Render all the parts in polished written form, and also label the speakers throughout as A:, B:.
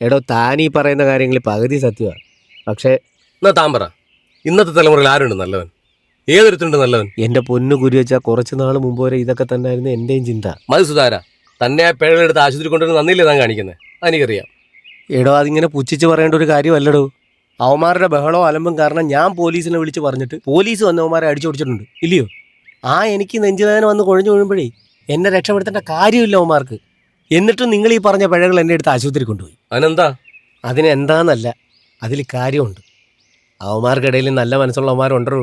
A: എടോ താനീ പറയുന്ന കാര്യങ്ങളിൽ പകുതി സത്യമാണ്. പക്ഷേ
B: എന്നാ താൻ പറ, ഇന്നത്തെ തലമുറയിൽ ആരുണ്ട് നല്ലവൻ? ഏതൊരുത്തുണ്ട് നല്ലവൻ?
A: എൻ്റെ പൊന്നു കുരി വെച്ചാൽ കുറച്ച് നാൾ മുമ്പ് വരെ ഇതൊക്കെ തന്നെയായിരുന്നു എൻ്റെയും ചിന്ത.
B: മതി സുധാര, തന്നെ ആ പിഴകളെടുത്ത് ആശുപത്രി കൊണ്ടുവരുന്ന നന്ദിയില്ലേ താൻ കാണിക്കുന്നത്? അതെനിക്കറിയാം.
A: എടോ അതിങ്ങനെ പുച്ഛിച്ച് പറയേണ്ട ഒരു കാര്യമല്ലടോ. അവന്മാരുടെ ബഹളവും അലമ്പും കാരണം ഞാൻ പോലീസിനെ വിളിച്ച് പറഞ്ഞിട്ട് പോലീസ് വന്ന് അവന്മാരെ അടിച്ചോടിച്ചിട്ടുണ്ട് ഇല്ലയോ? എനിക്ക് നെഞ്ചുവേദന വന്ന് കുഴഞ്ഞു വീഴുമ്പോഴേ എന്നെ രക്ഷപ്പെടുത്തേണ്ട കാര്യമില്ല അവന്മാർക്ക്. എന്നിട്ടും നിങ്ങൾ ഈ പറഞ്ഞ പിഴകൾ എന്നെ എടുത്ത് ആശുപത്രി കൊണ്ടുപോയി.
B: അതിനെന്താ?
A: അതിനെന്താന്നല്ല, അതിൽ കാര്യമുണ്ട്. അവന്മാർക്കിടയിൽ നല്ല മനസ്സുള്ളവന്മാരുണ്ടോ?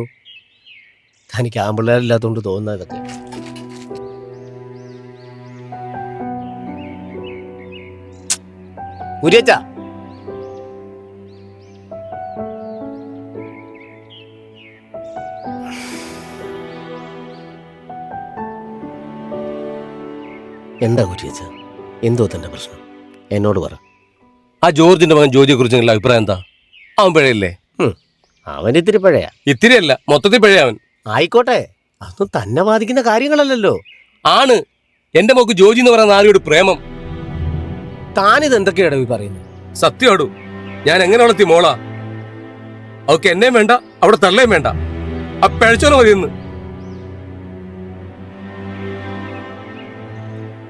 A: തനിക്ക് ആമ്പിള്ളേരില്ലാത്തതുകൊണ്ട് തോന്നുന്നത് ഇതൊക്കെ. കുര്യച്ചാ, എന്താ കുര്യച്ച, എന്തോ തന്റെ പ്രശ്നം എന്നോട് പറ.
B: ആ ജോർജിന്റെ മകൻ ജോജിയെ കുറിച്ച് നിങ്ങളുടെ അഭിപ്രായം എന്താ? അവൻ പിഴയില്ലേ?
A: അവൻ ഇത്തിരി പഴയാ.
B: ഇത്തിരിയല്ല, മൊത്തത്തിൽ പിഴയ അവൻ.
A: ആയിക്കോട്ടെ, അതൊന്നും തന്നെ ബാധിക്കുന്ന കാര്യങ്ങളല്ലല്ലോ.
B: ആണ്. എന്റെ മോക്ക് ജോജി എന്ന് പറയുന്ന ആരോട് പ്രേമം.
A: താനിത് എന്തൊക്കെയാണ് പറയുന്നത്?
B: സത്യമാടു, ഞാൻ എങ്ങനെ വളർത്തി മോളാ? അവക്ക് എന്നെയും വേണ്ട, അവിടെ തള്ളയും വേണ്ട. ആ പിഴച്ചോനെ മതിയെന്ന്.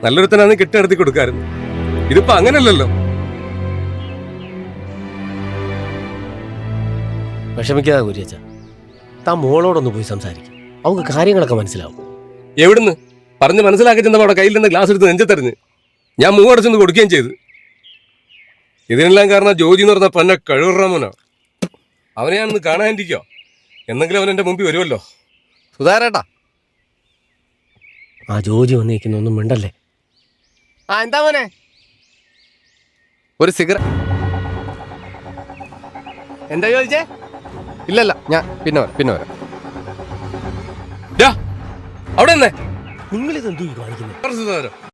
B: നല്ലൊരുത്തനാന്ന് കെട്ടിനടത്തി കൊടുക്കായിരുന്നു. ഇതിപ്പോ അങ്ങനല്ലല്ലോ.
A: വിഷമിക്കാതെ കുര്യച്ച, താൻ മോളോടൊന്ന് പോയി സംസാരിക്കും. അവൾക്ക് കാര്യങ്ങളൊക്കെ മനസ്സിലാവും.
B: എവിടുന്ന് പറഞ്ഞ് മനസ്സിലാക്കി ചെന്നപ്പോ അവിടെ കയ്യിൽ നിന്ന് ഗ്ലാസ് എടുത്ത് നെഞ്ചത്തെറിഞ്ഞ് ഞാൻ മൂവടച്ചെന്ന് കൊടുക്കുകയും ചെയ്തു. ഇതിനെല്ലാം കാരണം ജോജി എന്ന് പറഞ്ഞ പന്ന കഴിവുറാമനോ. അവനെ ഞാനൊന്ന് കാണാനിരിക്കോ, എന്നെങ്കിലും അവൻ എന്റെ മുമ്പിൽ വരുമല്ലോ.
A: സുധാരേട്ടാ, ആ ജോജി വന്നിരിക്കുന്ന ഒന്നും മിണ്ടല്ലേ. എന്താ മോനെ?
C: ഒരു സിഗരറ്റ്.
A: എന്താ ചോദിച്ചേ?
C: ഇല്ലല്ല, ഞാൻ പിന്നെ വരാം.
B: അവിടെ
A: നിങ്ങളിതെന്തോ കാണിക്കുന്നത്?